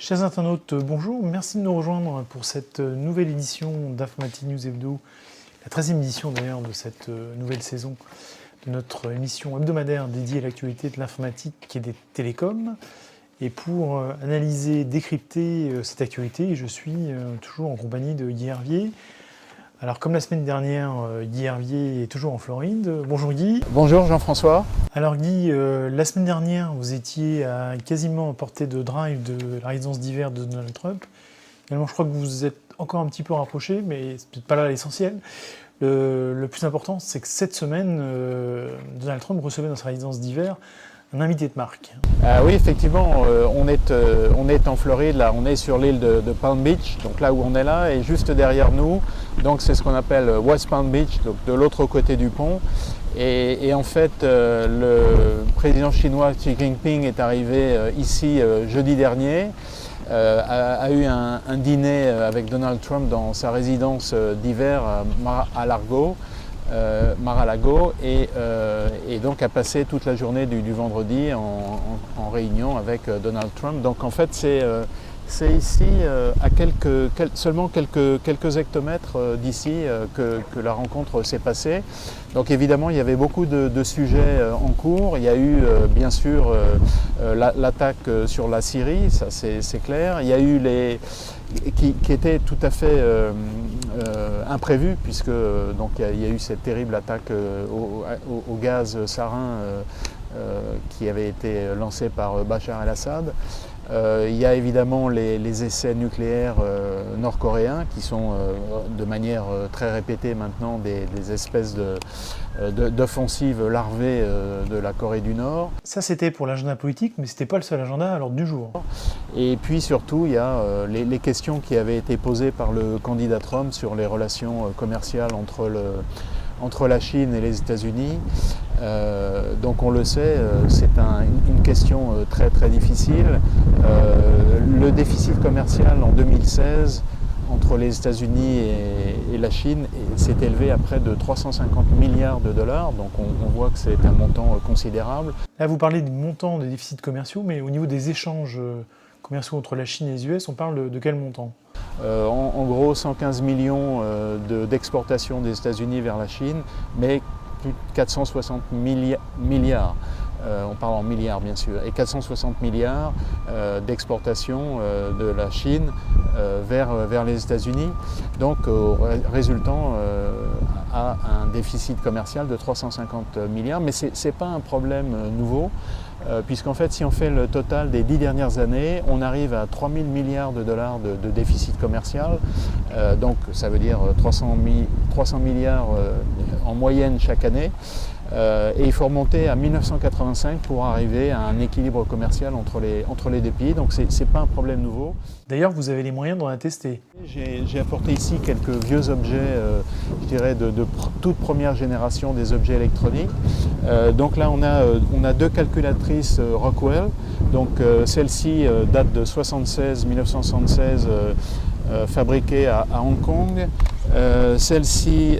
Chers internautes, bonjour, merci de nous rejoindre pour cette nouvelle édition d'Informatique News Hebdo, la 13e édition d'ailleurs de cette nouvelle saison de notre émission hebdomadaire dédiée à l'actualité de l'informatique et des télécoms. Et pour analyser, décrypter cette actualité, je suis toujours en compagnie de Guy Hervier. Alors comme la semaine dernière, Guy Hervier est toujours en Floride. Bonjour Guy. Bonjour Jean-François. Alors Guy, la semaine dernière, vous étiez à quasiment à portée de drive de la résidence d'hiver de Donald Trump. Finalement, je crois que vous vous êtes encore un petit peu rapproché, mais c'est peut-être pas là l'essentiel. Le plus important, c'est que cette semaine, Donald Trump recevait dans sa résidence d'hiver un invité de marque. Oui, effectivement, on est en Floride, là, on est sur l'île de Palm Beach, donc là où on est là, et juste derrière nous, donc c'est ce qu'on appelle West Palm Beach, donc de l'autre côté du pont. Et en fait, le président chinois Xi Jinping est arrivé ici jeudi dernier, a eu un dîner avec Donald Trump dans sa résidence d'hiver à Mar-a-Lago et donc a passé toute la journée du vendredi en réunion avec Donald Trump. Donc en fait c'est ici à seulement quelques hectomètres d'ici que la rencontre s'est passée. Donc évidemment il y avait beaucoup de sujets en cours. Il y a eu bien sûr l'attaque sur la Syrie, ça c'est clair. Il y a eu qui était tout à fait imprévu puisque donc il y a eu cette terrible attaque au gaz sarin qui avait été lancée par Bachar el-Assad. Il y a évidemment les essais nucléaires nord-coréens qui sont de manière très répétée maintenant des espèces d'offensives larvées de la Corée du Nord. Ça c'était pour l'agenda politique, mais ce n'était pas le seul agenda à l'ordre du jour. Et puis surtout il y a les questions qui avaient été posées par le candidat Trump sur les relations commerciales entre la Chine et les États-Unis. Donc on le sait, c'est une question très très difficile. Le déficit commercial en 2016 entre les États-Unis et la Chine s'est élevé à près de 350 milliards de dollars, donc on voit que c'est un montant considérable. Là vous parlez du montant des déficits commerciaux, mais au niveau des échanges commerciaux entre la Chine et les US, on parle de quel montant ? En gros 115 millions d'exportations des États-Unis vers la Chine, mais plus de 460 milliards. On parle en milliards bien sûr, et 460 milliards d'exportations de la Chine vers les États-Unis, donc résultant à un déficit commercial de 350 milliards, mais ce n'est pas un problème nouveau, puisqu'en fait si on fait le total des 10 dernières années, on arrive à 3 000 milliards de dollars de déficit commercial, donc ça veut dire 300 milliards en moyenne chaque année. Et il faut remonter à 1985 pour arriver à un équilibre commercial entre les deux pays, donc c'est pas un problème nouveau. D'ailleurs, vous avez les moyens d'en attester. J'ai apporté ici quelques vieux objets, je dirais de toute première génération des objets électroniques. Donc là, on a deux calculatrices Rockwell. Donc celle-ci date de 1976, fabriquée à Hong Kong. Celle-ci,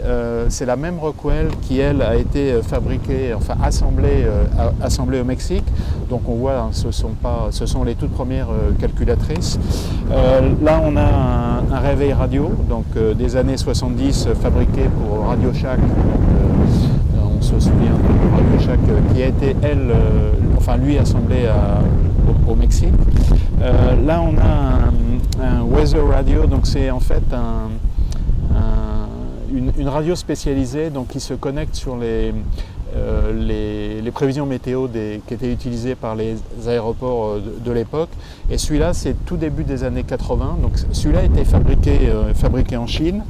c'est la même Rockwell qui, elle, a été fabriquée, enfin assemblée au Mexique. Donc on voit, hein, ce sont les toutes premières calculatrices. Là, on a un réveil radio, donc des années 70, fabriqué pour Radio Shack. On se souvient de Radio Shack qui a été, lui, assemblé au Mexique. Là, on a un Weather Radio, donc c'est en fait une radio spécialisée donc, qui se connecte sur les prévisions météo qui étaient utilisées par les aéroports de l'époque. Et celui-là, c'est tout début des années 80. Donc celui-là a été fabriqué en Chine.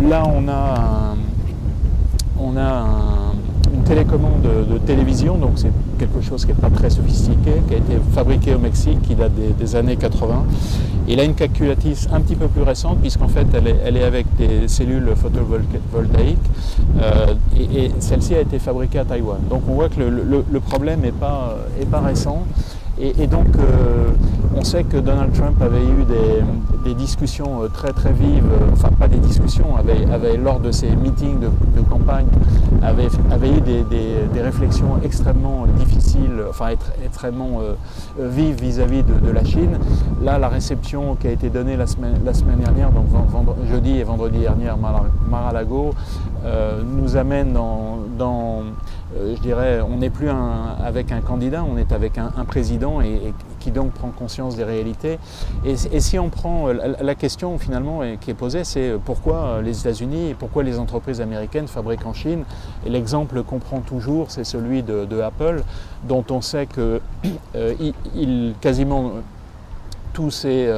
Là, on a une télécommande de télévision, donc c'est quelque chose qui n'est pas très sophistiqué, qui a été fabriqué au Mexique, qui date des années 80. Il a une calculatrice un petit peu plus récente, puisqu'en fait elle est avec des cellules photovoltaïques, et celle-ci a été fabriquée à Taïwan. Donc on voit que le problème n'est pas récent. Et donc on sais que Donald Trump avait eu des discussions très très vives, enfin pas des discussions, avait lors de ses meetings de campagne, avait eu des réflexions extrêmement difficiles, enfin extrêmement vives vis-à-vis de la Chine. Là, la réception qui a été donnée la semaine dernière, donc jeudi et vendredi dernier à Mar-a-Lago, nous amène dans je dirais, on n'est plus avec un candidat, on est avec un président et qui donc prend conscience des réalités. Et si on prend la question finalement qui est posée, c'est pourquoi les États-Unis et pourquoi les entreprises américaines fabriquent en Chine. Et l'exemple qu'on prend toujours, c'est celui de Apple, dont on sait que quasiment tous ces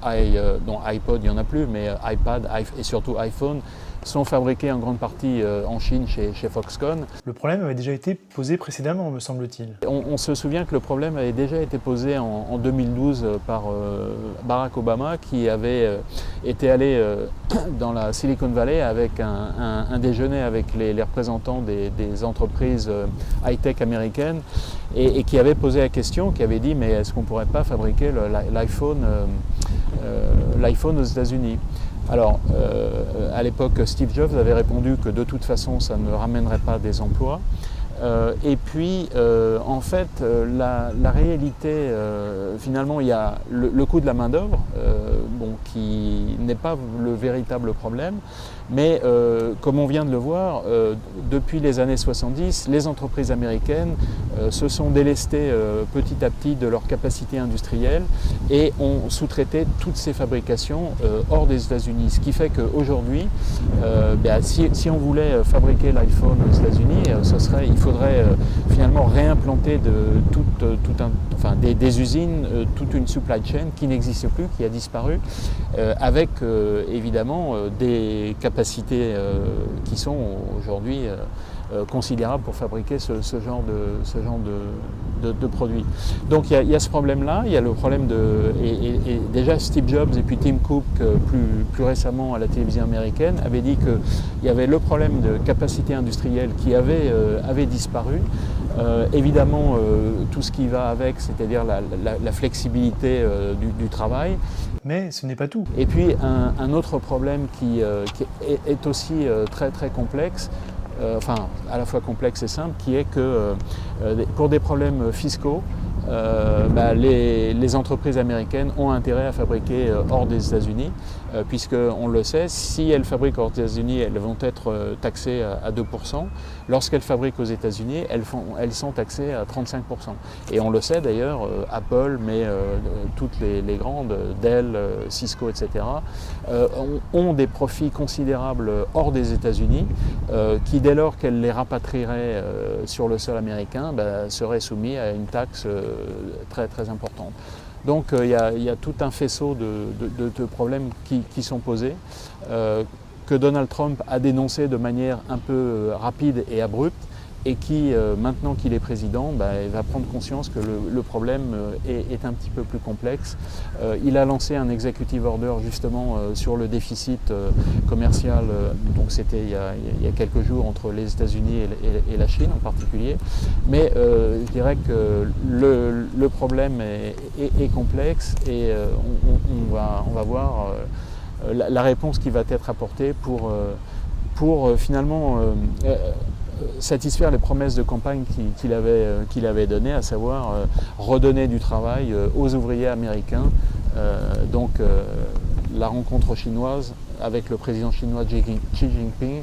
iPod, il n'y en a plus, mais iPad et surtout iPhone sont fabriqués en grande partie en Chine chez Foxconn. Le problème avait déjà été posé précédemment, me semble-t-il. On se souvient que le problème avait déjà été posé en 2012 par Barack Obama, qui avait été allé dans la Silicon Valley avec un déjeuner avec les représentants des entreprises high-tech américaines et qui avait posé la question, qui avait dit mais est-ce qu'on ne pourrait pas fabriquer l'iPhone aux États-Unis? Alors, à l'époque, Steve Jobs avait répondu que de toute façon, ça ne ramènerait pas des emplois. Et puis, en fait, la réalité, finalement, il y a le coût de la main-d'œuvre, qui n'est pas le véritable problème. Mais comme on vient de le voir, depuis les années 70, les entreprises américaines se sont délestées petit à petit de leur capacité industrielle et ont sous-traité toutes ces fabrications hors des États-Unis. Ce qui fait qu'aujourd'hui, si on voulait fabriquer l'iPhone aux États-Unis, il faudrait finalement réimplanter des usines, toute une supply chain qui n'existe plus, qui a disparu, avec évidemment des capacités qui sont aujourd'hui considérables pour fabriquer ce genre de produits. Donc il y a ce problème-là, il y a le problème et déjà Steve Jobs et puis Tim Cook, plus récemment à la télévision américaine, avaient dit qu'il y avait le problème de capacité industrielle qui avait disparu. Évidemment, tout ce qui va avec, c'est-à-dire la flexibilité du travail. Mais ce n'est pas tout. Et puis un autre problème qui est aussi très très complexe, à la fois complexe et simple, qui est que pour des problèmes fiscaux, les entreprises américaines ont intérêt à fabriquer hors des États-Unis, puisque on le sait, si elles fabriquent hors des États-Unis, elles vont être taxées à 2%. Lorsqu'elles fabriquent aux États-Unis, elles sont taxées à 35%. Et on le sait d'ailleurs, Apple, mais toutes les grandes, Dell, Cisco, etc., ont des profits considérables hors des États-Unis, qui dès lors qu'elles les rapatrieraient sur le sol américain, seraient soumis à une taxe très très importante. Donc il y a tout un faisceau de problèmes qui sont posés, que Donald Trump a dénoncé de manière un peu rapide et abrupte, et qui, maintenant qu'il est président, va prendre conscience que le problème est un petit peu plus complexe. Il a lancé un executive order justement sur le déficit commercial, donc c'était il y a quelques jours entre les États-Unis et la Chine en particulier. Mais je dirais que le problème est complexe et on va voir la réponse qui va être apportée pour finalement satisfaire les promesses de campagne qu'il avait données, à savoir redonner du travail aux ouvriers américains. La rencontre chinoise avec le président chinois Xi Jinping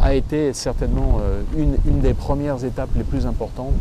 a été certainement une des premières étapes les plus importantes